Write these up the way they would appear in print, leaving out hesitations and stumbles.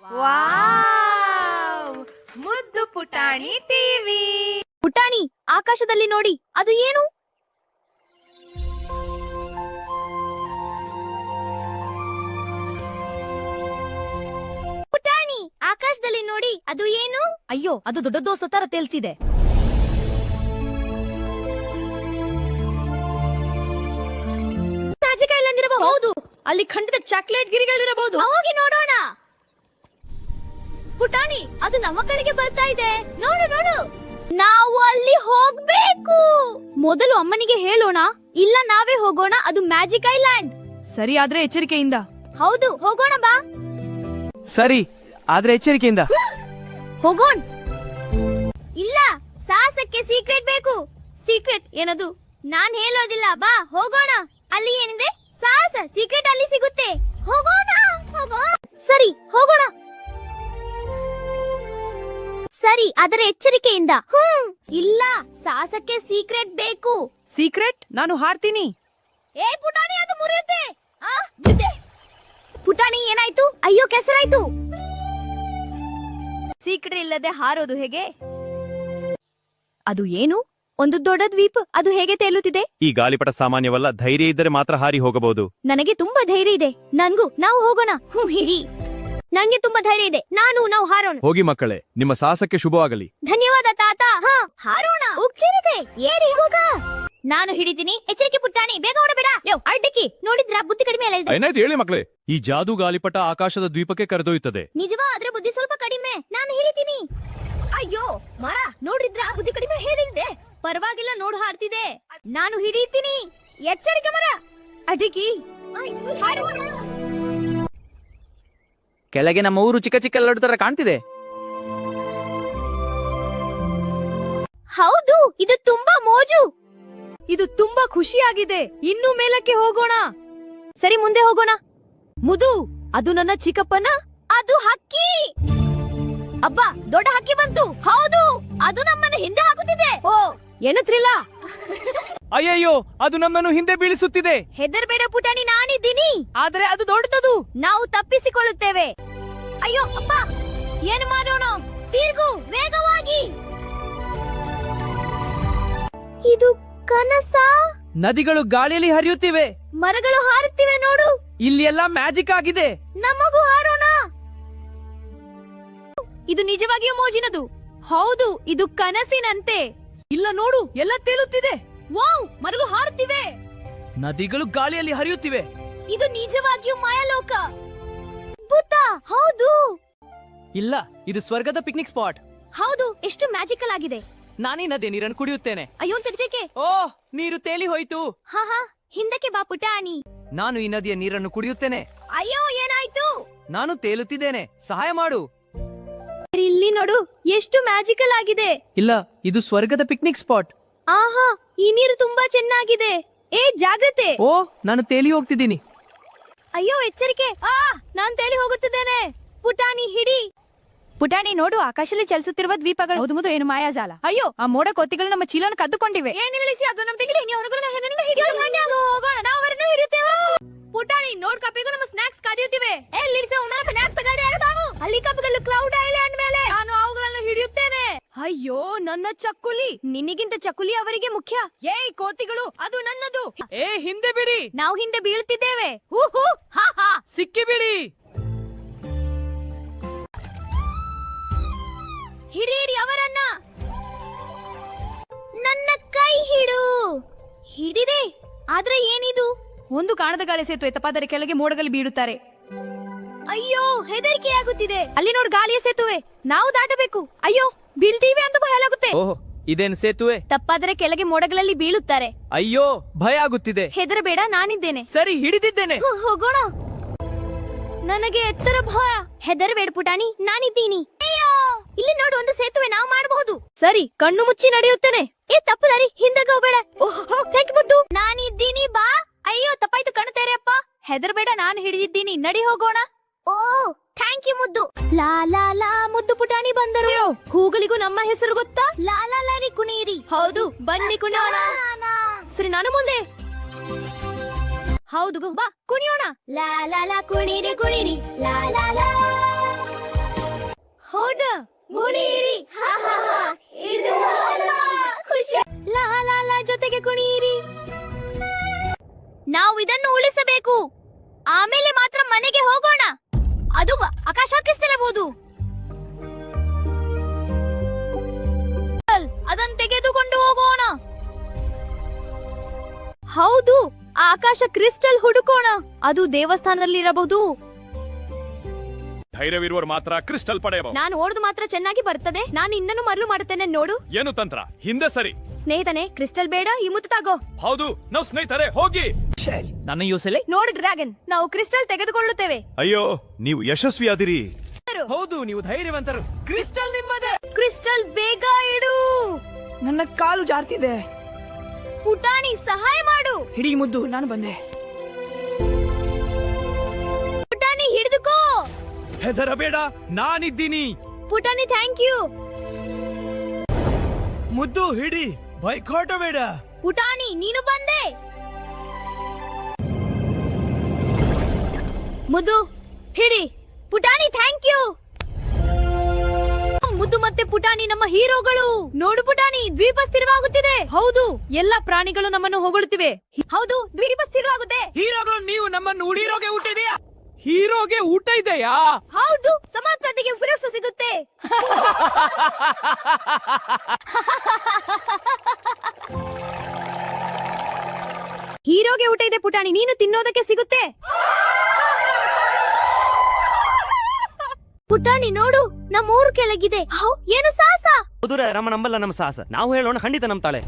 Wow! ಮುದ್ದು ಪುಟಾಣಿ TV. ಪುಟಾಣಿ, ಆಕಾಶದಲ್ಲಿ ನೋಡಿ, ಅದು ಏನು? ಪುಟಾಣಿ, ಆಕಾಶದಲ್ಲಿ ನೋಡಿ, ಅದು ಏನು? ಅಯ್ಯೋ, ಅದು ದೊಡ್ಡ ದೋಸೆ ತರ ತೇಲ್ತಿದೆ. ಮ್ಯಾಜಿಕ್ ಐಲ್ಯಾಂಡ್ ಇರಬಹುದು. ಹೌದು, ಅಲ್ಲಿ ಖಂಡಿತ ಚಾಕ್ಲೇಟ್ ಗಿರಿಗಳಿರಬಹುದು. ಹೋಗಿ ನೋಡೋಣ. ಪುಟಾಣಿ, ಅದು ನಮ್ಮ ಕಡೆಗೆ ಬರ್ತಾ ಇದೆ. ನೋಡು ನೋಡು, ನಾವು ಅಲ್ಲಿ ಹೋಗ್ಬೇಕು. ಮೊದಲು ಅಮ್ಮನಿಗೆ ಹೇಳೋಣ, ಇಲ್ಲ ನಾವೇ ಹೋಗೋಣ. ಅದು ಮ್ಯಾಜಿಕ್ ಐಲ್ಯಾಂಡ್. ಸರಿ, ಆದ್ರೆ ಎಚ್ಚರಿಕೆಯಿಂದ. ಹೌದು, ಹೋಗೋಣ ಬಾ. ಸರಿ, ಆದ್ರೆ ಎಚ್ಚರಿಕೆಯಿಂದ. ಹೋಗೋಣ. ಇಲ್ಲ, ಸಾಹಸಕ್ಕೆ ಸೀಕ್ರೆಟ್ ಬೇಕು. ಸೀಕ್ರೆಟ್ ಏನದು? ನಾನ್ ಹೇಳೋದಿಲ್ಲ, ಬಾ ಹೋಗೋಣ. ಅಲ್ಲಿ ಏನಿದೆ? ಸಾಹಸ ಸೀಕ್ರೆಟ್ ಅಲ್ಲಿ ಸಿಗುತ್ತೆ. ಹೋಗೋಣ ಹೋಗೋಣ. ಸರಿ, ಹೋಗೋಣ. ಸರಿ, ಅದರ ಎಚ್ಚರಿಕೆಯಿಂದ. ಇಲ್ಲ, ಸಾಹಸಕ್ಕೆ ಸೀಕ್ರೆಟ್ ಬೇಕು. ಸೀಕ್ರೆಟ್? ನಾನು ಹಾರ್ತೀನಿ. ಏ ಪುಟಾಣಿ, ಅದು ಮುರಿಯುತ್ತೆ. ಬಿದ್ದೆ. ಪುಟಾಣಿ, ಏನಾಯ್ತು? ಅಯ್ಯೋ, ಕೆಸರಾಯ್ತು. ಸೀಕ್ರೆಟ್ ಇಲ್ಲದೆ ಹಾರೋದು ಹೇಗೆ? ಅದು ಏನು? ಒಂದು ದೊಡ್ಡ ದ್ವೀಪ. ಅದು ಹೇಗೆ ತೇಲುತ್ತಿದೆ? ಈ ಗಾಳಿಪಟ ಸಾಮಾನ್ಯವಲ್ಲ, ಧೈರ್ಯ ಇದ್ದರೆ ಮಾತ್ರ ಹಾರಿ ಹೋಗಬಹುದು. ನನಗೆ ತುಂಬಾ ಧೈರ್ಯ ಇದೆ. ನಾವು ಹೋಗೋಣ. ಹಿಡಿ. ನಂಗೆ ತುಂಬಾ ಧೈರ್ಯ ಇದೆ. ನಾವು ಹಾರೋಣ. ಹೋಗಿ ಮಕ್ಕಳೇ, ನಿಮ್ಮ ಸಾಹಸಕ್ಕೆ ಶುಭವಾಗಲಿ. ಧನ್ಯವಾದ ತಾತ. ಹಾರೋಣ. ಉಕ್ಕಿರಿದೆ. ಏರಿ ಹೋಗ. ನಾನು ಹಿಡಿತೀನಿ. ಎಚ್ಚರಿಕೆ ಪುಟ್ಟಾಣಿ, ಬೇಗ ಓಡಬೇಡ. ಅಡ್ಡಕ್ಕಿ ನೋಡಿದ್ರ, ಬುದ್ಧಿ ಕಡಿಮೆ ಅಲ್ಲ ಇದು. ಏನಾಯ್ತು ಹೇಳಿ ಮಕ್ಕಳೇ? ಈ ಜಾದೂ ಗಾಳಿಪಟ ಆಕಾಶದ ದ್ವೀಪಕ್ಕೆ ಕರೆದೊಯ್ಯುತ್ತದೆ. ನಿಜವಾ? ಆದ್ರೆ ಬುದ್ಧಿ ಸ್ವಲ್ಪ ಕಡಿಮೆ. ನಾನು ಹಿಡಿತೀನಿ. ಅಯ್ಯೋ ಮರ, ನೋಡಿದ್ರ, ಬುದ್ಧಿ ಕಡಿಮೆ ಹೇಳಿದೆ. ಪರವಾಗಿಲ್ಲ, ನೋಡು, ಹಾರ್ತಿದೆ. ನಾನು ಹಿಡಿತೀನಿ. ಎಚ್ಚರಿಕೆ ಮರ. ಅಡ್ಡಕ್ಕಿ. ಕೆಳಗೆ ನಮ್ಮ ಊರು ಚಿಕ್ಕ ಚಿಕ್ಕ ಲಡ್ಡು ತರ ಕಾಣ್ತಿದೆ. ಹೌದು, ಇದು ತುಂಬಾ ಮೋಜು. ಇದು ತುಂಬಾ ಖುಷಿಯಾಗಿದೆ. ಇನ್ನೂ ಮೇಲಕ್ಕೆ ಹೋಗೋಣ. ಸರಿ, ಮುಂದೆ ಹೋಗೋಣ. ಮುದು, ಅದು ನನ್ನ ಚಿಕ್ಕಪ್ಪನ. ಅದು ಹಕ್ಕಿ. ಅಬ್ಬಾ, ದೊಡ್ಡ ಹಕ್ಕಿ ಬಂತು. ಹೌದು, ಅದು ನಮ್ಮನ್ನ ಹಿಂದೆ ಹಾಕುತ್ತಿದೆ. ಓ, ಏನು ಥ್ರಿಲ್ಲ. ಅಯ್ಯಯ್ಯೋ, ಅದು ನಮ್ಮನ್ನು ಹಿಂದೆ ಬೀಳಿಸುತ್ತಿದೆ. ಹೆದರ್ಬೇಡ ಪುಟಾಣಿ, ನಾನಿದ್ದೀನಿ. ಆದ್ರೆ ಅದು ದೊಡ್ಡದು. ನಾವು ತಪ್ಪಿಸಿಕೊಳ್ಳುತ್ತೇವೆ. ಅಯ್ಯೋ ಅಪ್ಪ, ಏನು ಮಾಡೋಣ? ತಿರ್ಗು, ವೇಗವಾಗಿ. ಇದು ಕನಸ? ನದಿಗಳು ಗಾಳಿಯಲ್ಲಿ ಹರಿಯುತ್ತಿವೆ. ಮರಗಳು ಹಾರುತ್ತಿವೆ ನೋಡು. ಇಲ್ಲಿ ಎಲ್ಲ ಮ್ಯಾಜಿಕ್ ಆಗಿದೆ. ನಮಗೂ ಹಾರೋಣ. ಇದು ನಿಜವಾಗಿಯೂ ಮೋಜಿನದು. ಹೌದು, ಇದು ಕನಸಿನಂತೆ. ಇಲ್ಲ ನೋಡು, ಎಲ್ಲ ತೇಲುತ್ತಿದೆ. ವಾವ್, ಮರಗಳು ಹಾರುತ್ತಿವೆ. ನದಿಗಳು ಗಾಳಿಯಲ್ಲಿ ಹರಿಯುತ್ತಿವೆ. ಇದು ನಿಜವಾಗಿಯೂ ಮಾಯಲೋಕ. ಅದ್ಭುತ. ಹೌದು. ಇಲ್ಲ, ಇದು ಸ್ವರ್ಗದ ಪಿಕ್ನಿಕ್ ಸ್ಪಾಟ್. ಹೌದು, ಎಷ್ಟು ಮ್ಯಾಜಿಕಲ್ ಆಗಿದೆ. ನಾನೀ ನದಿ ನೀರನ್ನು ಕುಡಿಯುತ್ತೇನೆ. ಅಯ್ಯೋ ಚರ್ಚೆಗೆ. ಓಹ್, ನೀರು ತೇಲಿ ಹೋಯ್ತು. ಹಾ, ಹಿಂದಕ್ಕೆ ಬಾ ಪುಟಾಣಿ. ನಾನು ಈ ನದಿಯ ನೀರನ್ನು ಕುಡಿಯುತ್ತೇನೆ. ಅಯ್ಯೋ, ಏನಾಯ್ತು? ನಾನು ತೇಲುತ್ತಿದ್ದೇನೆ, ಸಹಾಯ ಮಾಡು. ಇಲ್ಲಿ ನೋಡು, ಎಷ್ಟು ಮ್ಯಾಜಿಕಲ್ ಆಗಿದೆ. ಇಲ್ಲ, ಇದು ಸ್ವರ್ಗದ ಪಿಕ್ನಿಕ್ ಸ್ಪಾಟ್. ಆಹಾ, ಈ ನೀರು ತುಂಬಾ ಚೆನ್ನಾಗಿದೆ. ಏ, ಜಾಗ್ರತೆ. ಓ, ನಾನು ತೇಲಿ ಹೋಗ್ತಿದ್ದೀನಿ. ಅಯ್ಯೋ, ಎಚ್ಚರಿಕೆ. ನಾನ್ ತೇಲಿ ಹೋಗುತ್ತಿದ್ದೇನೆ. ಪುಟಾಣಿ, ಹಿಡಿ. ಪುಟಾಣಿ, ನೋಡು, ಆಕಾಶದಲ್ಲಿ ಚಲಿಸುತ್ತಿರುವ ದ್ವೀಪಗಳು. ಹೌದು ಮುದು, ಏನು ಮಾಯಾಜಾಲ. ಅಯ್ಯೋ, ಆ ಮೋಡ ಕೋತಿಗಳು ನಮ್ಮ ಚೀಲನ ಕದ್ದುಕೊಂಡಿವೆ. ಏನ್ ನಿಲ್ಲಿಸಿ, ಅದು ನಮ್ಮ ತೆಗಿಲಿ. ನೀವು ಹೋಗೋಣ, ನಾವು ಅವರನ್ನು ಹಿಡಿಯುತ್ತೇವೆ. ಪುಟಾಣಿ, ನೋಡ್, ಕಪಿಗೂ ನಮ್ಮ ಸ್ನಾಕ್ಸ್ ಕಾದಿಯುತ್ತಿವೆ. ಅಲ್ಲಿ ಕಪಿಗಳು ಕ್ಲೌಡ್ ಐಲ್ಯಾಂಡ್ ಮೇಲೆ. ನಾನು ಅವುಗಳನ್ನು ಹಿಡಿಯುತ್ತೇನೆ. ಅಯ್ಯೋ, ನನ್ನ ಚಕ್ಕುಲಿ. ನಿನ್ನಿಗಿಂತ ಚಕ್ಕುಲಿ ಅವರಿಗೆ ಮುಖ್ಯ. ಏಯ್ ಕೋತಿಗಳು, ಅದು ನನ್ನದು. ಏ, ಹಿಂದೆ ಬಿಡಿ. ನಾವು ಹಿಂದೆ ಬೀಳುತ್ತಿದ್ದೇವೆ. ಸಿಕ್ಕಿ ಬಿಡಿ. ಹಿಡಿಯಿರಿ ಅವರನ್ನ. ನನ್ನ ಕೈ ಹಿಡು. ಹಿಡಿದೆ. ಆದ್ರೆ ಏನಿದು? ಒಂದು ಕಾಣದ ಗಾಳಿ ಸೇತುವೆ. ತಪ್ಪಾದರೆ ಕೆಳಗೆ ಮೋಡಗಳಲ್ಲಿ ಬೀಳುತ್ತಾರೆ. ಅಯ್ಯೋ, ಹೆದರಿಕೆ ಆಗುತ್ತಿದೆ. ಅಲ್ಲಿ ನೋಡು, ಗಾಳಿಯ ಸೇತುವೆ. ನಾವು ದಾಟಬೇಕು. ಅಯ್ಯೋ, ಬೀಳ್ತೀವಿ ಅಂತ ಭಯಲಾಗುತ್ತೆ. ಓಹ್, ಇದೇನು ಸೇತುವೆ? ತಪ್ಪಾದರೆ ಕೆಳಗೆ ಮೋಡಗಳಲ್ಲಿ ಬೀಳುತ್ತಾರೆ. ಅಯ್ಯೋ, ಭಯ ಆಗುತ್ತಿದೆ. ಹೆದರಬೇಡ, ನಾನಿದ್ದೇನೆ. ಸರಿ, ಹಿಡಿದಿದ್ದೇನೆ. ಹೋಗೋಣ. ನನಗೆ ಎತ್ತರ ಭಯ. ಹೆದರಬೇಡ ಪುಟಾಣಿ, ನಾನಿದ್ದೀನಿ. ಅಯ್ಯೋ, ಇಲ್ಲಿ ನೋಡು, ಒಂದು ಸೇತುವೆ. ನಾವು ಮಾಡಬಹುದು. ಸರಿ, ಕಣ್ಣು ಮುಚ್ಚಿ ನಡೆಯುತ್ತೇನೆ. ಏ, ತಪ್ಪು ದಾರಿ, ಹಿಂದಕ್ಕೆ ಹೋಗ್ಬೇಡ. ಮುದ್ದು, ನಾನಿದ್ದೀನಿ, ಬಾ. ಅಯ್ಯೋ, ತಪ್ಪಾಯ್ತು, ಕಣ್ಣು ತೆರೆಯಪ್ಪ. ಹೆದರ್ಬೇಡ, ನಾನು ಹಿಡಿದಿದ್ದೀನಿ. ನಡಿ ಹೋಗೋಣ. ಓ, ಥ್ಯಾಂಕ್ ಯು ಮುದ್ದು. ಲಾ ಲಾ ಲಾ, ಮುದ್ದು ಪುಟಾಣಿ ಬಂದರು. ಹೂಗಳಿಗೂ ನಮ್ಮ ಹೆಸರು ಗೊತ್ತಾ? ಲಾ ಲಾ ಲಾರಿ ಕುಣಿಯಿರಿ. ಹೌದು, ಬನ್ನಿ ಕುಣಿಯೋಣ. ಸರಿ, ನಾನು ಮುಂದೆ. ಹೌದು, ಬಾ ಕುಣಿಯೋಣ. ಲಾ ಲಾ ಲಾ ಕುಣಿರಿ ಕುಣಿರಿ ಲಾ ಲಾ ಲಾ. ಇದನ್ನು ಉಳಿಸಬೇಕು. ಆಮೇಲೆ ಮಾತ್ರ ಮನೆಗೆ ಹೋಗೋಣ. ಅದು ಆಕಾಶ ಕ್ರಿಸ್ಟಲ್. ಅದನ್ನು ತೆಗೆದುಕೊಂಡು ಹೋಗೋಣ. ಹೌದು, ಆಕಾಶ ಕ್ರಿಸ್ಟಲ್ ಹುಡುಕೋಣ. ಅದು ದೇವಸ್ಥಾನದಲ್ಲಿರಬಹುದು. ಧೈರ್ಯವಿರುವರು ಮಾತ್ರ ಕ್ರಿಸ್ಟಲ್ ಪಡೆಯಬಹುದು. ನಾನು ಓಡುದು ಮಾತ್ರ ಚೆನ್ನಾಗಿ ಬರ್ತದೆ. ನಾನು ಇನ್ನನ್ನು ಮರಳು ಮಾಡುತ್ತೇನೆ ನೋಡು. ಏನು ತಂತ್ರ? ಹಿಂದೆ ಸರಿ. ಸ್ನೇಹಿತನೇ, ಕ್ರಿಸ್ಟಲ್ ಬೇಡ, ಈ ಮುತ್ತು ತಗೋ. ಹೌದು, ನಾವು ಸ್ನೇಹಿತರೆ, ಹೋಗಿ. ನನ್ನ ಯೂಸಲೆ ನೋಡು ಡ್ರ್ಯಾಗನ್, ನಾವು ಕ್ರಿಸ್ಟಲ್ ತೆಗೆದುಕೊಳ್ಳುತ್ತೇವೆ. ಅಯ್ಯೋ, ನೀವು ಯಶಸ್ವಿಯಾದಿರಿ. ಹೌದು, ನೀವು ಧೈರ್ಯವಂತರು. ಕ್ರಿಸ್ಟಲ್ ನಿಮ್ಮದೇ. ಕ್ರಿಸ್ಟಲ್ ಬೇಗ ಇಡು. ನನ್ನ ಕಾಲು ಜಾರ್ತಿದೆ. ಪುಟಾಣಿ ಸಹಾಯ ಮಾಡು. ಹಿಡಿ ಮುದ್ದು, ನಾನು ಬಂದೆ. ಪುಟಾಣಿ ಹಿಡಿದುಕೋ. ಹೆದರಬೇಡ, ನಾನಿದ್ದೀನಿ. ಪುಟಾಣಿ ಥ್ಯಾಂಕ್ ಯು. ಮುದ್ದು ಹಿಡಿ, ಬೈಕಾಟಬೇಡ. ಪುಟಾಣಿ ನೀನು ಬಂದೆ. ಮುದ್ದು ಹಿಡಿ. ಪುಟಾಣಿ ಥ್ಯಾಂಕ್ ಯು. ಮುದ್ದು ಮತ್ತೆ ಪುಟಾಣಿ ನಮ್ಮ ಹೀರೋಗಳು. ನೋಡು ಪುಟಾಣಿ, ದ್ವೀಪ ಸ್ಥಿರವಾಗುತ್ತಿದೆ. ಹೌದು, ಎಲ್ಲ ಪ್ರಾಣಿಗಳು ನಮ್ಮನ್ನು ಹೊಗಳುತ್ತಿವೆ. ಹೌದು, ದ್ವೀಪ ಸ್ಥಿರವಾಗುತ್ತೆ. ಹೀರೋಗಳು, ನೀವು ನಮ್ಮನ್ನು ಹೀರೋಗೆ ಊಟ ಇದೆಯಾ? ಹೀರೋಗೆ ಊಟ ಇದೆಯಾ? ಹೌದು, ಸಮಾಜಕ್ಕೆ ಫಿರೋಕ್ಸ ಸಿಗುತ್ತೆ. ಹೀರೋಗೆ ಊಟ ಇದೆ ಪುಟಾಣಿ, ನೀನು ತಿನ್ನೋದಕ್ಕೆ ಸಿಗುತ್ತೆ. ಪುಟಾಣಿ ನೋಡು, ನಮ್ಮ ಊರು ಕೆಳಗಿದೆ. ಏನು ಸಾಹಸ. ಹೌದುರ, ನಮ್ಮ ನಂಬಲ್ಲ ನಮ್ಮ ಸಾಹಸ. ನಾವು ಹೇಳೋಣ, ಖಂಡಿತ ನಂಬ್ತಾಳೆ.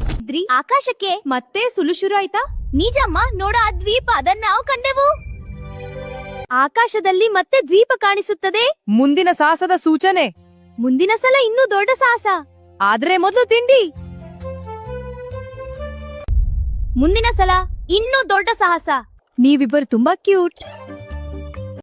ಆಕಾಶಕ್ಕೆ ಮತ್ತೆ ಸುಲು ಶುರು ಆಯ್ತಾ? ನಿಜಮ್ಮ, ನೋಡ ಆ ದ್ವೀಪ, ಅದನ್ನ ನಾವು ಕಂಡೆವು. ಆಕಾಶದಲ್ಲಿ ಮತ್ತೆ ದ್ವೀಪ ಕಾಣಿಸುತ್ತದೆ. ಮುಂದಿನ ಸಾಹಸದ ಸೂಚನೆ. ಮುಂದಿನ ಸಲ ಇನ್ನೂ ದೊಡ್ಡ ಸಾಹಸ. ಆದ್ರೆ ಮೊದಲು ತಿಂಡಿ. ಮುಂದಿನ ಸಲ ಇನ್ನೂ ದೊಡ್ಡ ಸಾಹಸ. ನೀವಿಬ್ಬರು ತುಂಬಾ ಕ್ಯೂಟ್.